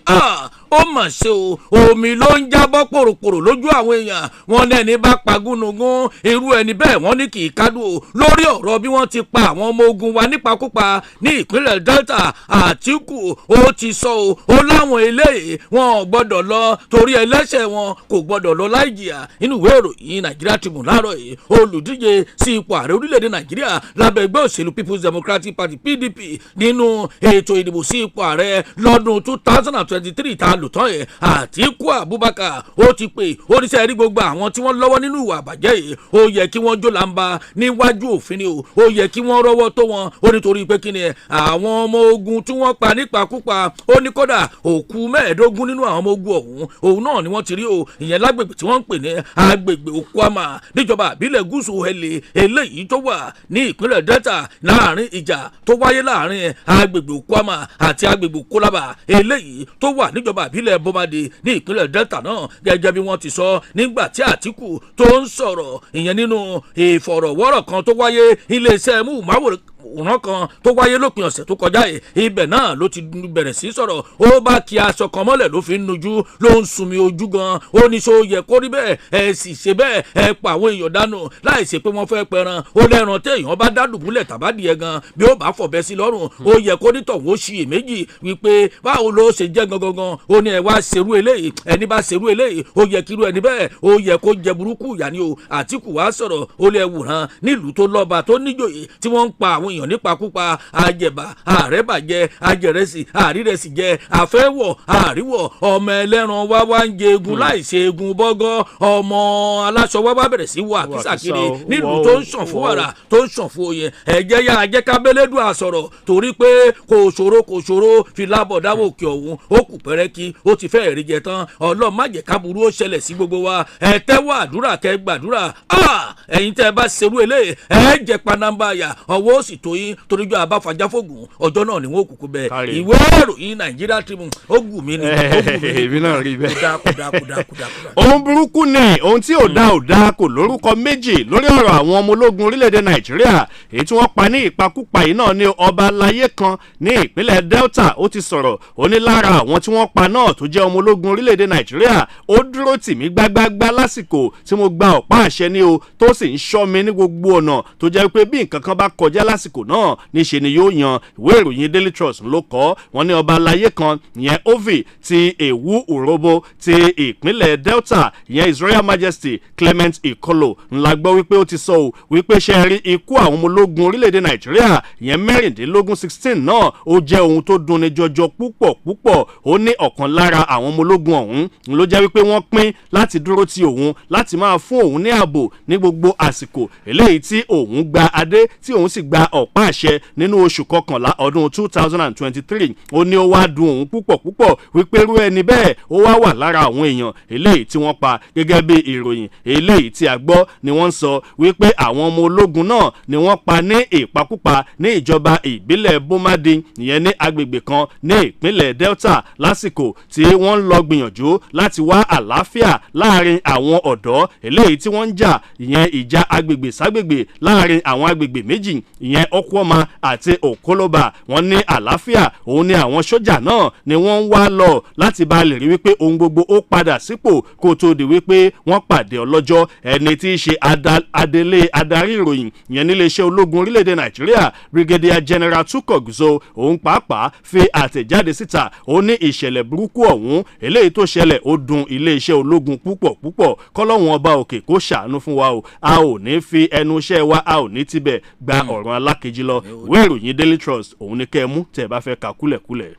ó mà ṣe o omi ló ń jábọ́ pòròpòrò lójú àwọn èèyàn wọn ní ẹni bá pa gúnugún irú ẹni bẹ́ẹ̀ wọ́n ní kì í kádùn o lórí ọ̀rọ̀ bí wọ́n ti pa àwọn ọmọ ogun wa nípakúpa ní ìpínlẹ̀ Delta Àtíkù ó ti sọ o ó láwọn eléyìí wọn ò gbọ́dọ̀ lọ torí ẹlẹ́ṣẹ̀ wọn kò gbọ́dọ̀ lọ láì jìyà nínú ìwé ìròyìn Nigeria Tribune láàárọ̀ yìí olùdíje sí ipò ààrẹ orílẹ̀-èdè Nàìjíríà lábẹ́ ẹgbẹ́ òṣèlú People's Democratic Party PDP nínú ètò ìdìbò sí ipò ààrẹ lọ́dún 2023 tá a lò tán yẹn Àtíkù Abubakar ó ti pè oníṣẹ́ rí gbogbo àwọn tí wọ́n lọ́wọ́ nínú ìwà àbàjẹ́ yìí ó yẹ kí wọ́n jó làǹbà níwájú òfin ni o ó yẹ kí wọ́n rọ́wọ́ tó wọn ó nítorí pé kí ni àwọn ọmọ ogun tí wọ́n pa nípakúpa ó ní kódà òkú 15 nínú àwọn ọmọ ogun ọ̀hún òun náà ni wọ́n ti rí o ìyẹn lágbègbè tí wọ́n ń pè ní agbègbè Okuama níjọba àbílẹ̀ gúúsù hẹ́lẹ̀ eléyìí tó wà ní ìpínlẹ̀ Delta láàrin ìjà tó wáyé láàrin agbègbè Okuama àti agbègbè Kolaba eléyìí tó wà níjọba àbílẹ̀ Bomade ní ìpínlẹ̀ Delta náà gẹ́gẹ́ bí wọ́n ti sọ nígbà tí Àtíkù tó ń sọ̀rọ̀ ìyẹn nínú ìfọ̀rọ̀wọ́rọ̀ kan tó wáyé iléeṣẹ́ múùmáwòrán kan tó wáyé lópin ọ̀sẹ̀ tó kọjá yìí ibẹ̀ náà ló ti bẹ̀rẹ̀ sí sọ̀rọ̀ ó bá kí aṣọ kan mọ́lẹ̀ ló fi ń nujú ló ń sunmi ojú gan ó ní so yẹ kó rí bẹ́ẹ̀ ẹ sì ṣe bẹ́ẹ̀ ẹ pa àwọn èèyàn dànù láì ṣe pé wọ́n fẹ́ pẹran ó lẹ́ran téèyàn bá dá dùbúlẹ̀ tàbádìẹ gan bí ó bá fọ̀bẹ sí lọ́rùn ó yẹ kó nítọ̀hún ó ṣiyèméjì wípé báwo ló ṣe jẹ́ gangan ó ní ẹ wá ṣerú eléyìí ẹni bá ṣerú eléyìí ó yẹ kírú ẹni bẹ́ẹ̀ ó yẹ kó jẹ burúkú ìyà ni o Àtíkù wá sọ̀rọ̀ ó lè wòran nílùú tó lọ́ba tó níjòyè tí wọ́n ń pa àwọn èèyàn èèyàn nípakúpa àjẹbà àrẹ́bàjẹ́ àjẹrẹsì àrírẹsì jẹ àfẹ́wọ̀ àríwọ̀ ọmọ ẹlẹ́ran wá ń jẹ egun láìṣe egun bọ́gọ́ ọmọ aláṣọ wá bẹ̀rẹ̀ sí wà kísàkiri nílùú tó ń ṣàn fún wàrà tó ń ṣàn fún oyin ẹ̀jẹ̀ yá ajẹ́kábẹ́lẹ́dùn àsọ̀rọ̀ torí pé kò ṣòro fi lábọ̀ dáwọ́ òkè ọ̀hún ó kù pẹ́rẹ́kí ó ti fẹ́ẹ̀ rí jẹ tán ọlọ́run má jẹ́ káburú ó ṣẹlẹ̀ sí gbogbo wa ẹ tẹ́wọ́ àdúrà kẹ́ gbàdúrà ẹ̀yin tẹ́ ẹ bá ṣerú eléyìí ẹ jẹ́ panambaya ọwọ́ ó sì tó yín toríjọ́ abáfàjáfógùn ọjọ́ náà ni wọ́n kúkú bẹ́ẹ̀ ìwé ìròyìn Nàìjíríà Tribune ó gù mí ni
èmi náà rí bẹ́ẹ̀.
kódà.
ohun burúkú ni ohun tí ò dá kò lórúkọ méjì lórí ọ̀rọ̀ àwọn ọmọ ológun orílẹ̀-èdè Nàìjíríà èyí tí wọ́n pa ní ìpakúpa yìí náà ní ọba aláyé kan ní ìpínlẹ̀ Delta ó ti sọ̀rọ̀ ó ní lára àwọn tí wọ́n pa náà tó jẹ́ ọmọ ológun orílẹ̀-èdè Nàìjíríà ó dúró tì mí gbágbágbá lásìkò tí mo gba ọ̀pá àṣẹ ní o tó sì ń ṣọ́ mi ní gbogbo ọ̀nà tó jẹ́ pé bí nǹkan kan bá kọjá lásìkò náà níṣe ni yóò yan ìwé ìròyìn Daily Trust ló kọ wọ́n ní ọba aláyé kan ìyẹn Ovi ti Ewu Urobo ti ìpínlẹ̀ Delta ìyẹn His Royal Majesty Clement Ikolo ńlá gbọ́ wípé ó ti sọ ò wípé ṣe rí ikú àwọn ọmọ ológun orílẹ̀-èdè Nàìjíríà ìyẹn mẹ́rìndínlógún 16 náà ó jẹ́ ohun tó dunni jọjọ púpọ̀ ó ní ọ̀kan lára àwọn ọmọ ológun ọ̀hún ló jẹ́ wípé wọ́n pín láti dúró ti òun láti máa fún òun ní ààbò ní gbogbo àsìkò eléyìí tí òun gba adé tí òun sì gba ọ̀pá àṣẹ nínú oṣù kọkànlá ọdún 2023 ó ní ó wá dùn òun púpọ̀ wípé irú ẹni bẹ́ẹ̀ ó wá wà lára àwọn èèyàn eléyìí tí wọ́n pa gẹ́gẹ́ bí ìròyìn eléyìí tí a gbọ́ ni wọ́n ń sọ wípé àwọn ọmọ ológun náà ni wọ́n pa ní ìpakúpa ní ìjọba ìbílẹ̀ Bomadi ìyẹn ní agbègbè kan ní ìpínlẹ̀ Delta lásìkò tí wọ́n ń lọ gbìyànjú láti wá àlàáfíà láàrin àwọn ọ̀dọ́ eléyìí tí wọ́n ń jà ìyẹn ìjà agbègbè ságbègbè láàrin àwọn agbègbè méjì ìyẹn Okwoma àti Okoloba wọ́n ní àlàáfíà òun ni àwọn sójà náà ni wọ́n ń wá lọ láti bá lè rí wípé ohun gbogbo ó padà sípò kó tó di wípé wọ́n pàdé ọlọ́jọ́ ẹni tí í ṣe adarí ìròyìn ìyẹn níléeṣẹ́ ológun orílẹ̀-èdè Nàìjíríà Brigadier General Tukogzo òun pàápàá fi àtẹ̀jáde síta ó ní ìṣẹ̀lẹ̀ burúkú ọ̀hún eléyìí tó ṣẹlẹ̀ ó dùn iléeṣẹ́ ológun púpọ̀ kọ́lọ́hún ọba òkè kó ṣàánú fún wa o a ò ní fi ẹnu iṣẹ́ wa a ò ní tibẹ̀ gba ọ̀ràn alákejì lọ ìwé ìròyìn Daily Trust òun ni kẹ́ ẹ mú tẹ́ ẹ bá fẹ́ ka kúlẹ̀kúlẹ̀.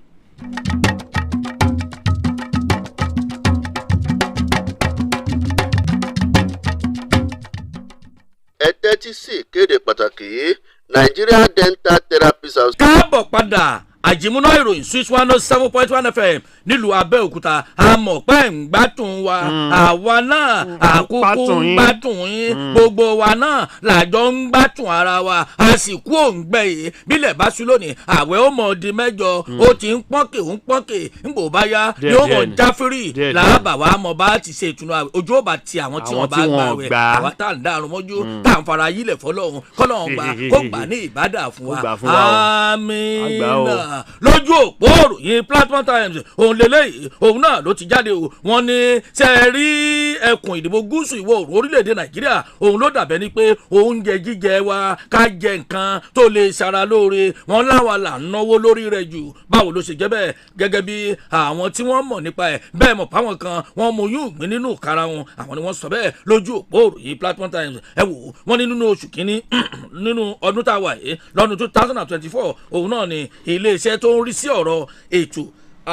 ẹ tẹ́tí sí ìkéde pàtàkì yìí Nigeria Dental Therapists House.
káàbọ̀ padà Ajimuna ìròyìn Swiss 107.1 FM nílùú Abẹ́òkúta àmọ̀ pé ń gbádùn wa àwa náà àkókò ń gbádùn yín gbogbo wa náà làjọ ń gbádùn ara wa àsìkò òǹgbẹ yìí bílẹ̀ bá sùn lónìí àwẹ̀ ó mọ̀ di mẹ́jọ ó ti ń pọ́nkè ń bò bá yá yóò mọ̀ jáfírì làbà wa mọ̀ bá ti ṣe ìtùnú àwẹ̀ ojú ò bá ti àwọn tí wọ́n bá gbà wẹ̀ àwa tá à ń dàrún mọ́jú tá à ń fara yílẹ̀ fọlọ́run kọ́lọ́run gbà kó gbà ní ìbádà fún wa àmín lójú òpó òròyìn Platform Times òun lélẹ́yìí òun náà ló ti jáde o wọ́n ní ṣe rí ẹkùn ìdìbò gúúsù ìwọ̀ oòrùn orílẹ̀-èdè Nàìjíríà òun ló dàbẹ́ ni pé oúnjẹ jíjẹ wa ká jẹ nǹkan tó lè ṣara lóore wọn láwa là ń náwó lórí rẹ̀ jù báwo ló ṣe jẹ́ bẹ́ẹ̀ gẹ́gẹ́ bí àwọn tí wọ́n mọ̀ nípa ẹ̀ bẹ́ẹ̀ mọ̀ páwọn kan wọ́n mú yún ìgbín nínú ìkara wọn àwọn ni wọ́n sọ bẹ́ẹ̀ lójú òpó òròyìn Platform Times ẹ wò wọ́n ní nínú oṣù kínní nínú ọdún tá a wà yìí lọ́dún 2024 òun náà ni iléeṣẹ́ tó ń rí sí ọ̀rọ̀ ètò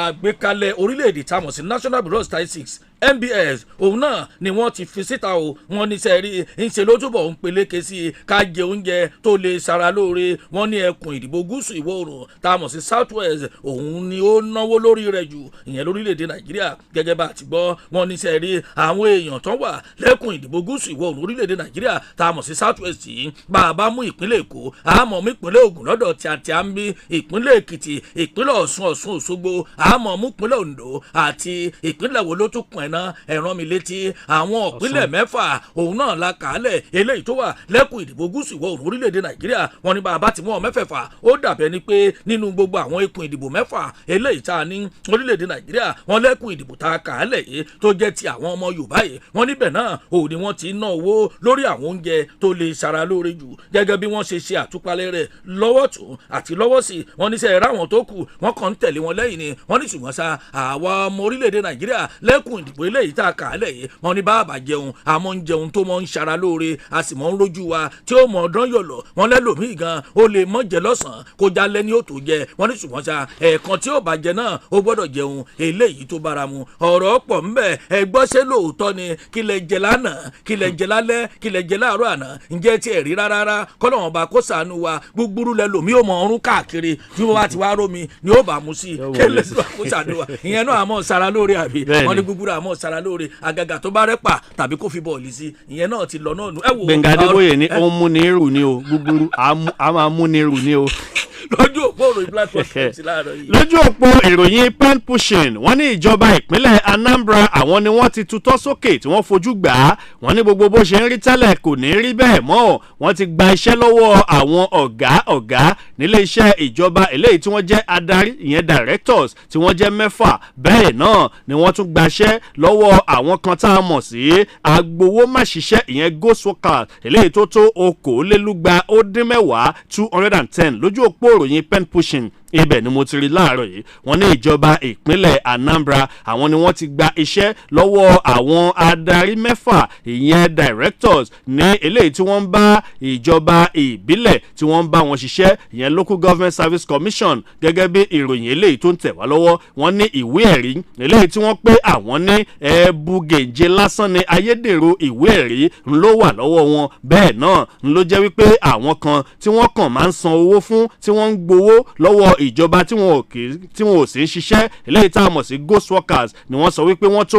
àgbékalẹ̀ orílẹ̀-èdè tá a mọ̀ sí National Bureau of Statistics NBS òun náà ni wọ́n ti fi síta o wọ́n ní sẹ́ẹ̀rí ńṣe ló túbọ̀ ń peléke sí i ká jẹ oúnjẹ tó lè ṣara lóore wọ́n ní ẹkùn ìdìbò gúúsù ìwọ̀ oòrùn tá a mọ̀ sí South West òun ni ó náwó lórí rẹ̀ jù ìyẹn lórílẹ̀‐èdè Nàìjíríà gẹ́gẹ́ bá a ti gbọ́ wọ́n ní sẹ́ẹ̀rí àwọn èèyàn tó wà lẹ́kùn ìdìbò gúúsù ìwọ̀ oòrùn orílẹ̀‐èdè Nàìjíríà tá a mọ̀ sí South West yìí bá a bá mú ìpínlẹ̀ Èkó àmọ́ mú ìpínlẹ̀ Ògùn lọ́dọ̀ tí a ń bí ìpínlẹ̀ Èkìtì ìpínlẹ̀ Ọ̀ṣun Òṣogbo àmọ́ mú ìpínlẹ̀ Oǹdó àti ìpínlẹ̀ wo ló tún pọ̀ náà ẹ̀ràn mi létí àwọn ìpínlẹ̀ mẹ́fà òun náà la kàálẹ̀ eléyìí tó wà lẹ́kùn ìdìbò gúúsù ìwọ̀ oòrùn orílẹ̀-èdè Nàìjíríà wọn ní bàbá tí wọ́n mẹ́fẹ̀fà ó dàbẹ̀ ni pé nínú gbogbo àwọn ẹkùn ìdìbò mẹ́fà eléyìí tá a ní orílẹ̀-èdè Nàìjíríà wọn lẹ́kùn ìdìbò tá a kàálẹ̀ yìí tó jẹ́ ti àwọn ọmọ Yorùbá yìí wọn níbẹ̀ náà òun ni wọ́n ti ná owó lórí àwọn oúnjẹ tó lè ṣara lóore jù gẹ́gẹ́ bí wọ́n ṣe àtúpalẹ̀ rẹ̀ lọ́wọ́ tún àti lọ́wọ́ sí wọn ní sẹ́ ráwọn tó kù wọ́n kàn ń tẹ̀lé wọn lẹ́yìn ni wọ́n ní ṣùgbọ́n sa àwa ọmọ orílẹ̀-èdè Nàìjíríà lẹ́kùn ìdìbò gbogbo eléyìí tá a kà á lẹ̀ yìí wọ́n ní bàbá jẹun àmọ́ ń jẹun tó mọ́ ń ṣara lóore a sì mọ́ ń rojú wa tí ó mọ̀ ọ̀dán yọ̀lọ̀ wọ́n lẹ́lòmíì gan ó lè mọ́ jẹ lọ́sàn-án kó jalẹ́ ní ó tó jẹ wọ́n ní ṣùgbọ́n sa ẹ̀ẹ̀kan tí ó bá jẹ náà ó gbọ́dọ̀ jẹun eléyìí tó bára mu ọ̀rọ̀ pọ̀ ńbẹ̀ ẹgbọ́n ṣe lóòótọ́ ni kí lẹ jẹ lánàá kí lẹ jẹ lálẹ́ kí lẹ jẹ láàárọ̀ àná ǹjẹ́ tí ẹ̀ rí rárá kọ́lọ́wọ́n bá kó sànú wa gbúgbúrú lẹ́lòmíì ó mọ̀ ọ̀run káàkiri tí wọ́n bá ti wá rómi ni ó bá mu sí i kí lè sọ kó sànú wa ìyẹn náà àmọ́ sara lóore àbí wọ́n ní gbúgbúrú àmọ́ sara lóore àgàgà tó bá rẹ́pà tàbí kó fi bọ́ọ̀lì sí ìyẹn náà ti lọ náà nù.
Gbẹ̀ngà Adébóyè ní ó ń múni rù ní o gbúgbúrú a máa múni rù ní o.
lójú òpó ìròyìn platform láàárọ̀ yìí.
lójú òpó ìròyìn pen pushing wọ́n ní ìjọba ìpínlẹ̀ Anambra àwọn ni wọ́n ti tutọ́ sókè tí wọ́n fojú gbà á wọ́n ní gbogbo bó ṣe ń rí tẹ́lẹ̀ kò ní rí bẹ́ẹ̀ mọ́ wọ́n ti gba iṣẹ́ lọ́wọ́ àwọn ọ̀gá nílé iṣẹ́ ìjọba eléyìí tí wọ́n jẹ́ adarí ìyẹn directors tí wọ́n jẹ́ 6 bẹ́ẹ̀ náà ni wọ́n tún gbaṣẹ́ lọ́wọ́ àwọn kan tá a mọ̀ sí agbowó máṣiṣẹ́ ìyẹn ghost workers eléyìí tó tó 210 210 lójú òpó ìròyìn pen pushing ibẹ̀ ni mo ti rí láàárọ̀ yìí wọ́n ní ìjọba ìpínlẹ̀ Anambra àwọn ni wọ́n ti gba iṣẹ́ lọ́wọ́ àwọn adarí 6 ìyẹn directors ní eléyìí tí wọ́n ń bá ìjọba ìbílẹ̀ tí wọ́n ń bá wọn ṣiṣẹ́ ìyẹn Local Government Service Commission gẹ́gẹ́ bí ìròyìn eléyìí tó ń tẹ̀ wá lọ́wọ́ wọ́n ní ìwé ẹ̀rí eléyìí tí wọ́n pé àwọn ní ẹ̀bùgèje lásán ni ayédèrú ìwé ẹ̀rí ló wà lọ́wọ́ wọn bẹ́ẹ̀ náà ló jẹ́ wípé àwọn kan tí wọ́n kàn máa ń san owó fún tí wọ́n ń gbowó lọ́wọ́ ìjọba tí wọn ò sì ń ṣiṣẹ́ eléyìí tá a mọ̀ sí ghost workers ni wọ́n sọ wípé wọ́n tó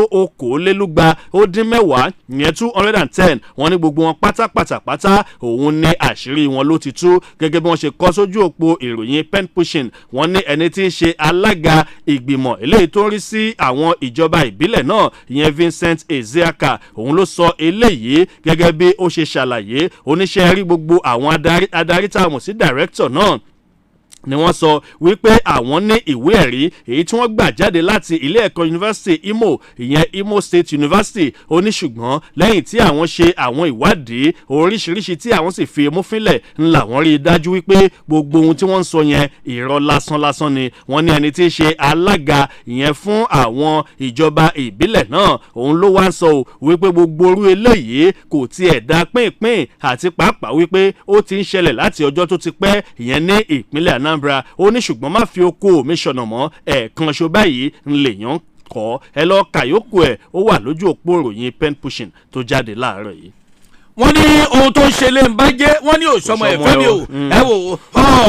210 ìyẹn 210 wọ́n ní gbogbo wọn pátápátá òun ní àṣírí wọn ló ti tú gẹ́gẹ́ bí wọ́n ṣe kọ sójú òpó ìròyìn pen pushing wọ́n ní ẹni tí ń ṣe alága ìgbìmọ̀ eléyìí tó ń rí sí àwọn ìjọba ìbílẹ̀ náà ìyẹn Vincent Ezeaka òun ló sọ eléyìí gẹ́gẹ́ bí ó ṣe ṣàlàyé oníṣẹ́ rí gbogbo àwọn adarí tá a mọ̀ sí director náà ni wọ́n sọ wípé àwọn ní ìwé ẹ̀rí èyí tí wọ́n gbà jáde láti ilé ẹ̀kọ́ yunifásitì Imo ìyẹn Imo State University ó ní ṣùgbọ́n lẹ́yìn tí àwọn ṣe àwọn ìwádìí oríṣiríṣi tí àwọn sì fi mú fínlẹ̀ ńlá wọ́n rí i dájú wípé gbogbo ohun tí wọ́n ń sọ yẹn irọ́ lásán ni wọ́n ní ẹni tí í ṣe alága ìyẹn fún àwọn ìjọba ìbílẹ̀ náà òun ló wá ń sọ wípé gbogbo orú eléyìí kò tiẹ̀ dá pínpín àti pàápàá wípé ó ti ń ṣẹlẹ̀ láti ọjọ́ tó ti pẹ́ ìyẹn ní ìpínlẹ̀ Anambra ó ní ṣùgbọ́n má fi oko mi ṣọ̀nà mọ́ ẹ̀ẹ̀kan ṣo báyìí ń lè yàn kọ́ ẹ lọ kàyókù ẹ̀ ó wà lójú òpó ìròyìn pen pushing tó jáde láàárọ̀ yìí.
wọ́n ní ohun tó ń ṣe lè ń bá jẹ́ wọ́n ní òṣọmọ ẹ̀fẹ́ mi ò ẹ wò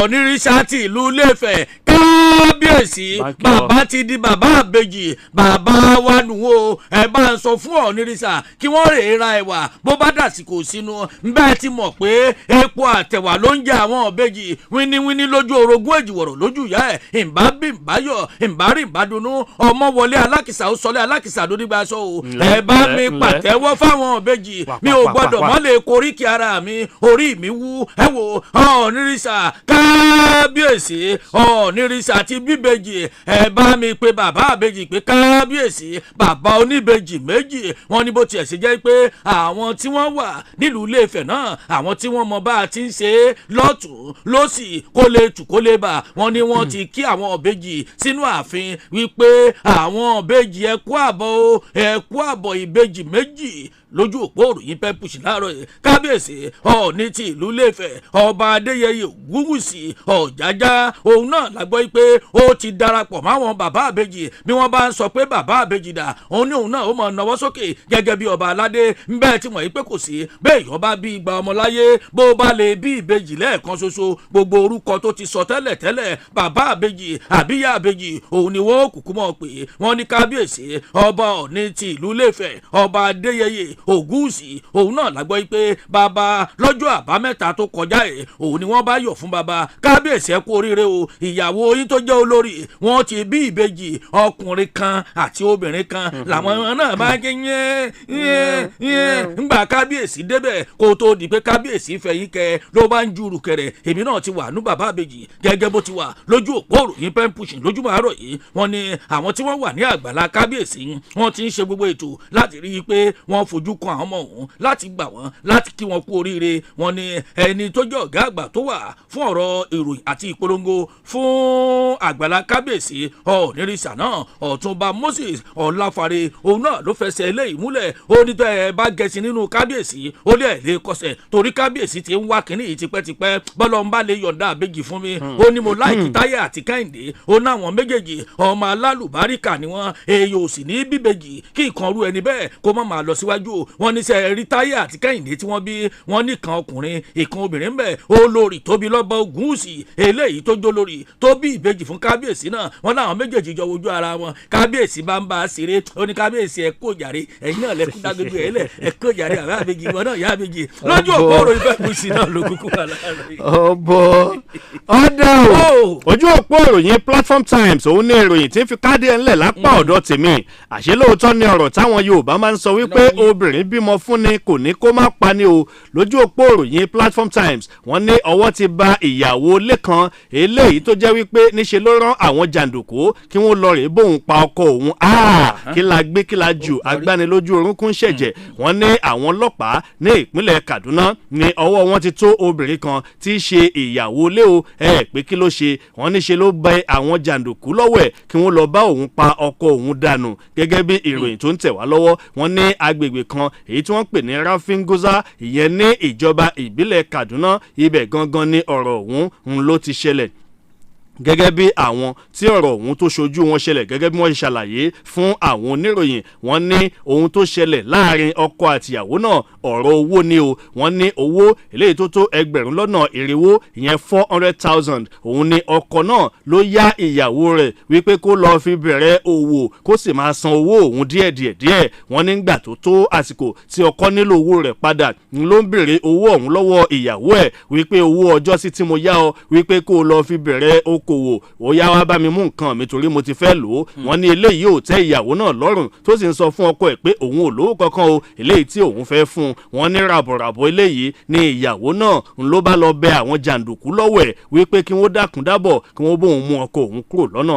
ó ní ríṣàtì ìlú Ilé-Ifẹ̀ kábíyèsí bàbá ti di bàbá àbèjì bàbá wa nù o ẹ bá ń sọ fún ọ̀nìrìsà kí wọ́n rè é ra ẹ̀wà bó bá dàsìkò sínú bẹ́ẹ̀ ti mọ̀ pé epo àtẹ̀wà ló ń jẹ àwọn ọ̀bẹ́jì wíníwíní lójú orogún èjìwọ̀rọ̀ lójú ìyá ẹ̀ ìbá bí ìbáyọ̀ ìbá rí ìbádùnú ọmọ wọlé alákìsà ó sọlé alákìsà lórí bá aṣọ o ẹ bá mi pàtẹ́wọ́ fáwọn ọ̀bẹ́jì mi ò gbọ́dọ̀ mọ́ lè koríkì ara mi orí mi wú ẹ wò ọ̀nìrìsà kábíyèsí ọ̀nìrìsà ti bíbejì ẹ bá mi pe bàbá àbejì pé kábíyèsí bàbá oníbejì méjì wọn ní bó tiẹ̀ ṣe jẹ́ pé àwọn tí wọ́n wà nílùú Ilé-Ifẹ̀ náà àwọn tí wọ́n mọ bá a ti ń ṣe é lọ́tún lọ́sì kó lè tù kó lè bà wọ́n ní wọ́n ti kí àwọn ọ̀bejì sínú ààfin wípé àwọn ọ̀bejì ẹ kú àbọ̀ ìbejì méjì lójú òpó òròyìn pẹ́pùsì láàárọ̀ yìí kábíyèsí ọ̀ọ́ni ti ìlú Ilé-Ifẹ̀ ọba Adéyẹyè Ògúnwùsì Ọ̀jájá òun náà la gbọ́ pé ó ti darapọ̀ máwọn bàbá àbejì bí wọ́n bá ń sọ pé bàbá àbejì dà òun ní òun náà ó mọ̀ náwó sókè gẹ́gẹ́ bí ọba aládé bẹ́ẹ̀ tí mọ̀ yí pé kò sí bẹ́ẹ̀ yọba bí igba ọmọ láyé bó bá lè bí ìbejì lẹ́ẹ̀kan ṣoṣo gbogbo orúkọ tó ti sọ tẹ́lẹ̀ bàbá àbejì àbíyá àbejì òun ni wọ́n kúkú mọ̀ pé wọ́n ní kábíyèsí ọba ọ̀ọ́ni ti ìlú Ilé-Ifẹ̀ ọba Adéyẹyè Ògúnwùsì òun náà la gbọ́ pé bàbá lọ́jọ́ àbámẹ́ta tó kọjá ẹ̀ òun ni wọ́n bá yọ̀ fún bàbá kábíyèsí ẹ kú oríire o ìyàwó yín tó jẹ́ olórí wọ́n ti bí ìbejì ọkùnrin kan àti obìnrin kan làwọn náà bá gé ńgbà kábíyèsí débẹ̀ kó tó di pé kábíyèsí fẹ̀yìn kẹ ló bá ń jùrù kẹrẹ èmi náà ti wà ní bàbá àbejì gẹ́gẹ́ bó ti wà lójú òpó òròyìn pen pushing lójúmọ́ àárọ̀ yìí wọ́n ní àwọn tí wọ́n wà ní àgbàlá kábíyèsí wọ́n ti ń ṣe gbogbo ètò láti rí i pé wọ́n fojú fojú kan àwọn ọmọ òun láti gbà wọ́n láti kí wọn kú oríire. Wọ́n ní ẹni tó jẹ́ ọ̀gá àgbà tó wà fún ọ̀rọ̀ ìròyìn àti ìpolongo fún àgbàlá kábíyèsí ọ̀nìrìsà náà ọ̀túnba Moses Ọláfárè òun náà ló fẹsẹ̀ eléyìí múlẹ̀. Ó ní tẹ́ ẹ bá gẹ̀ẹ́sì nínú kábíyèsí ó lé lè kọsẹ̀ torí kábíyèsí ti ń wá kínní yìí tipẹ́tipẹ́ bọ́lọ̀ ń bá lè yọ̀ǹda àbẹ́jì fún mi. Ó ní mo láìkí Táyé àti Kẹ́hìndé ó ní àwọn méjèèjì ọmọ alálùbáríkà ni wọ́n èyí ò sì ní bíbejì kí nǹkan rú ẹni bẹ́ẹ̀ kó má máa lọ síwájú. Wọ́n ní sẹ́ rí Táyé àti Kẹ́hìndé tí wọ́n bí wọ́n ní kan ọkùnrin ìkan obìnrin bẹ́ẹ̀ olórí tóbi lọ́bọ̀ Ògúnwùsì eléyìí tó jó lórí tó bí ìbejì fún kábíyèsí náà. Wọ́n láwọn méjèèjì jọ wojú ara wọn kábíyèsí bá ń bá a ṣeré ó ní kábíyèsí ẹ kó jàre ẹ̀yin náà lẹ́kú dágbégbé ẹ̀ lẹ̀ ẹ kó jàre àbá àbẹ́jì wọn náà yá àbẹ́jì lójú òpó òròyìn fẹ́ kú sí náà ló kúkú wà láàárín.
ọ̀dà ojú òpó ìròyìn Platform Times òun ní ìròyìn tí ń fi káàdì ẹ̀ ńlẹ̀ lápá ọ̀dọ̀ tèmi. Àṣé lóòótọ́ ni ọ̀rọ̀ táwọn Yorùbá máa ń sọ wípé obìnrin bímọ fún ni kò ní kó má pa ni o. Lójú òpó ìròyìn Platform Times wọ́n ní ọwọ́ ti ba ìyàwó Lékan eléyìí tó jẹ́ wípé níṣe ló rán àwọn jàǹdùkú kí wọ́n lọ rèé bóun pa ọkọ òun. Kí la gbé kí la jù agbánilójú orúnkún ṣẹ̀jẹ̀. Wọ́n ní àwọn ọlọ́pàá ní ìpínlẹ̀ Kaduna ní ọwọ́ wọn ti tó obìnrin kan tí í ṣe ìyàwó lé o pé kí ló ṣe. Wọ́n níṣe ló bẹ àwọn jàǹdùkú lọ́wọ́ ẹ̀ kí wọ́n lọ bá òun pa ọkọ òun dànù gẹ́gẹ́ bí ìròyìn tó ń tẹ̀ wá lọ́wọ́. Wọ́n ní agbègbè kan èyí tí wọ́n pè ní Rafingoza ìyẹn ní ìjọba ìbílẹ̀ Kaduna ibẹ̀ gangan ni ọ̀rọ̀ ọ̀hún ló ti ṣẹlẹ̀. Gẹ́gẹ́ bí àwọn tí ọ̀rọ̀ ohun tó ṣojú wọn ṣẹlẹ̀ gẹ́gẹ́ bí wọ́n ṣe ṣàlàyé fún àwọn oníròyìn wọ́n ní ohun tó ṣẹlẹ̀ láàrin ọkọ àtìyàwó náà ọ̀rọ̀ owó ni o. Wọ́n ní owó eléyìí tó tó ẹgbẹ̀rún lọ́nà irinwó ìyẹn 400,000 òun ni ọkọ náà ló yá ìyàwó rẹ̀ wípé kó lọ́ọ́ fi bẹ̀rẹ̀ òwò kó sì máa san owó òun díẹ̀. Wọ́n nígbà tó tó àsìkò tí ọkọ nílò owó rẹ̀ padà ló ń béèrè owó ọ̀hún lọ́wọ́ ìyàwó ẹ̀ wípé owó ọjọ́ sí tí mo yá ọ wípé kó lọ́ọ́ fi bẹ̀rẹ̀ okòwò ó yá wá bá mi mú nǹkan mi torí mo ti fẹ́ lò ó. Wọ́n ní eléyìí ò tẹ́ ìyàwó náà lọ́rùn tó sì ń sọ fún ọkọ ẹ̀ pé òun ò lówó kankan o eléyìí tí òun fẹ́ fún un. Wọ́n ní ràbọ̀ràbọ̀ eléyìí ni ìyàwó náà ló bá lọ bẹ àwọn jàǹdùkú lọ́wọ́ ẹ̀ wípé kí wọ́n dákun dábọ̀ kí wọ́n bóun mú ọkọ òun kúrò lọ́nà.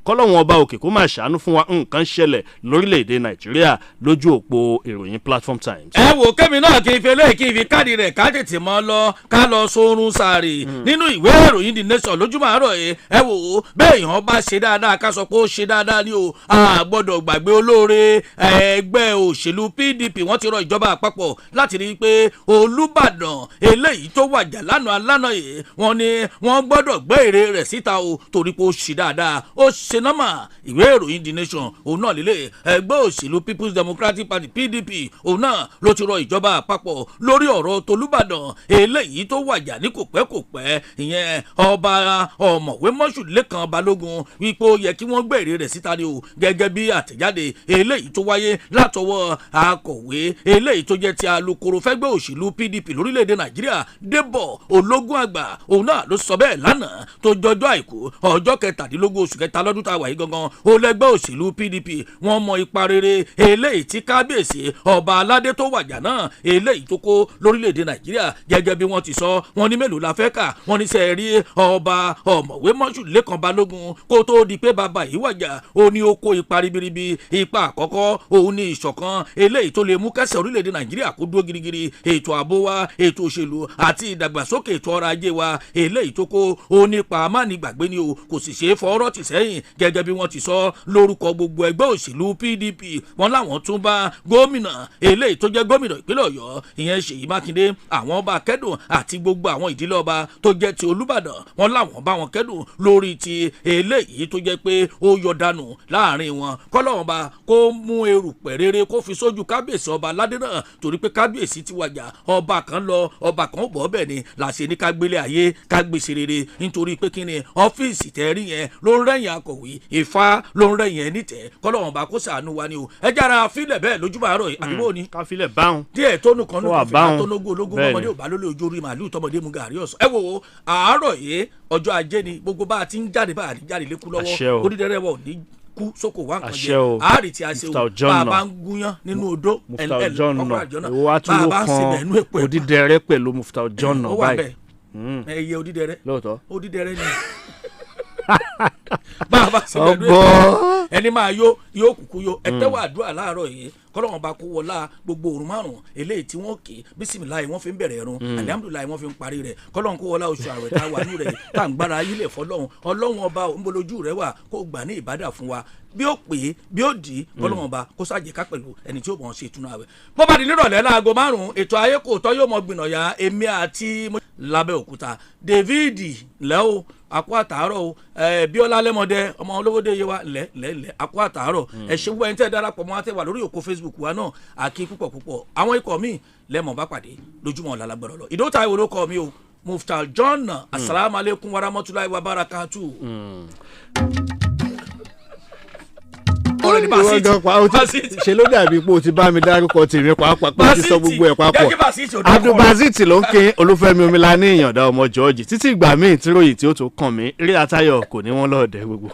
Kọ́lọ́hún ọba òkè kó máa ṣàánú fún wa nǹkan ṣẹlẹ̀ lórílẹ̀‐èdè Nàìjíríà lójú òpó ìròyìn Platform Times.
Ẹ wò kẹ́mi náà kí n fi eléyìí kí n fi káàdì rẹ̀ ká tètè mọ́ lọ ká lọ sórun sàárè nínú ìwé ìròyìn The Nation lójúmọ́ àárọ̀ yìí. Ẹ wò ó bẹ́ẹ̀ yàn bá ṣe dáadáa ká sọ pé ó ṣe dáadáa ni o. A gbọ́dọ̀ gbàgbé olóore ẹgbẹ́ òṣèlú PDP wọ́n ti rọ ìjọba àpapọ̀ láti rí i pé Olúbàdàn eléyìí tó wàjà lánàá yìí wọ́n ní wọ́n gbọ́dọ̀ gbé èrè rẹ̀ síta o torí pé ó ṣe dáadáa ó ṣe nọ́mà. Ìwé ìròyìn The Nation òun náà lélẹ̀ ẹgbẹ́ òṣèlú People's Democratic Party PDP òun náà ló ti rọ ìjọba àpapọ̀ lórí ọ̀rọ̀ tolúbàdàn eléyìí tó wàjà ní kòpẹ́kòpẹ́ ìyẹn ọba ọ̀mọ̀wé Mọ́ṣúlékan Balógun wípé ó yẹ kí wọ́n gbé èrè rẹ̀ síta ni o gẹ́gẹ́ bí àtẹ̀jáde eléyìí tó wáyé látọwọ́ akọ̀wé eléyìí tó jẹ́ ti alukoro fẹ́gbẹ́ òṣèlú PDP lórílẹ̀‐èdè Nàìjíríà Débọ̀ Ológun Àgbà òun náà ló sọ bẹ́ẹ̀ lánàá tó jọjọ́ àìkú ọjọ́ 17 oṣù kẹta lọ́dún tá a wà yìí gangan ó lẹ́gbẹ́ òṣèlú PDP wọ́n mọ ipa rere eléyìí tí kábíyèsí ọba aládé tó wàjà náà eléyìí tó kó lórílẹ̀‐èdè Nàìjíríà gẹ́gẹ́ bí wọ́n ti sọ wọ́n ní mélòó la fẹ́ kà wọ́n ní sẹ́ẹ̀ rí ọba ọ̀mọ̀wé Mọ́ṣúlékan Balógun kó tó di pé bàbá yìí wàjà ó ní ó kó ipa ribiribi. Ipa àkọ́kọ́ òun ní ìṣọ̀kan eléyìí tó lè mú kẹ́sẹ̀ orílẹ̀‐èdè Nàìjíríà kó dúró girigiri ètò ààbò wa ètò òṣèlú àti ìdàgbàsókè ètò ọrọ̀ ajé wa eléyìí tó kó ó nípa amánigbàgbé ni o kò sì ṣe é fọ́ọ́rọ́ tì sẹ́yìn gẹ́gẹ́ bí wọ́n ti sọ lórúkọ gbogbo ẹgbẹ́ òṣèlú PDP wọn láwọn tún bá gómìnà eléyìí tó jẹ́ gómìnà ìpínlẹ̀ Ọ̀yọ́ ìyẹn Ṣèyí Mákindé àwọn ọba kẹ́dùn àti gbogbo àwọn ìdílé ọba tó jẹ́ ti Olúbàdàn wọn láwọn bá wọn kẹ́dùn lórí ti eléyìí tó jẹ́ pé ó yọ dànù láàrin wọn kọ́lọ́wọ́n bá kó mú erùpẹ̀ rere kó fi sójú kábíyèsí ọba aládé náà torí pé kábíyèsí ti wàjà ọba kan lọ ọba kan bọ̀ bẹ́ẹ̀ ni làṣẹ ní kágbélé ayé kágbèsè rere nítorí pé kíni ọ́fíìsì tẹ́rí yẹn ló ń rẹ̀yìn akọ̀wé Ifá ló ń rẹ̀yìn ẹni tẹ̀ kọ́lọ́wọ́n bá kó ṣàánú wa ni o ẹ jára fílẹ̀ bẹ́ẹ̀ lójúmọ́ àárọ̀ yìí àdúgbò ni
ká filẹ̀ báwọn
díẹ̀ tónú kan ló kàn fi tónógún ológun ọmọdé ò bá lólè ojú orí màálù tọmọdé mu gàrí ọ̀sán ẹ wò ó àárọ̀ yìí ọjọ́ ajé ni gbogbo bá a ti ń jáde bá a ti jáde lékú lọ́wọ́ onídẹ̀rẹ̀ wọ̀ ní kú sóko wá nǹkan jẹ àárì tí a ṣe o bá a bá ń gúnyán nínú odó
Mufta John náà bá a bá ń sebẹ̀ nínú èpò Odídẹrẹ́ pẹ̀lú Mufta John náà báyìí
ẹyẹ Odídẹrẹ́
lóòótọ́
Odídẹrẹ́ ni bá a bá sebẹ̀ nínú èpò ẹni máa yóò kúkú yó ẹ tẹ́wọ́ àdúrà láàárọ̀ yìí kọ́lọ́wọ́n bá kó wọlá gbogbo òrùn márùn eléyìí tí wọ́n kì í bísímìláì wọ́n fi ń bẹ̀rẹ̀ ẹ̀rùn alihamudulilayi wọ́n fi ń parí rẹ̀ kọ́lọ́wọ́n kó wọlá oṣù àwẹ̀ tá a wà nù rẹ̀ tá à ń gbára ayílẹ̀ fọlọ́run ọlọ́run ọba òǹbolójú rẹ̀ wà kó gbà ní ìbádà fún wa bí ó pè é bí ó dì í kọ́lọ́wọ́n ọba kó ṣàjẹká pẹ̀lú ẹni tí ó mọ̀ ọ́n ṣe ìtúná àwẹ̀. bó bá di nírọ̀lẹ́ láago 5 ètò ayé kò tọ́ yóò mọ gbìnàyà èmi àti lábẹ́òkúta David lẹ́wọ̀ àkó àtàárọ̀ o Bíọ́lá lẹ́mọdé ọmọ olówódé yé wa lẹ́lẹ́lẹ́ àkó àtàárọ̀ ẹ ṣé gbogbo ẹni tẹ́ darapọ̀ mọ́ àtẹ̀wà lórí òkú Facebook wa náà àkí púpọ̀ àwọn ikọ̀ míì lẹ́mọ̀ bá pàdé lójúmọ́ lálágbọ̀rọ̀ lọ Ìdòwú Táíwò ló kọ́ mi o Muftar John asalaamu aleykum warahmatulahi wabarakatu.
ṣe ló dàbí pé o ti bá mi dárúkọ tèmi pàápàá pé o ti sọ gbogbo ẹ̀ papọ̀ Abdulbasit ló ń ké Olúfẹ́mi Omilani ìyànda ọmọ George títí ìgbà míì tí ròyìn tí ó tó kàn mí rí Atayọ̀ kò ní wọ́n lọ́ọ̀dẹ̀ gbogbo.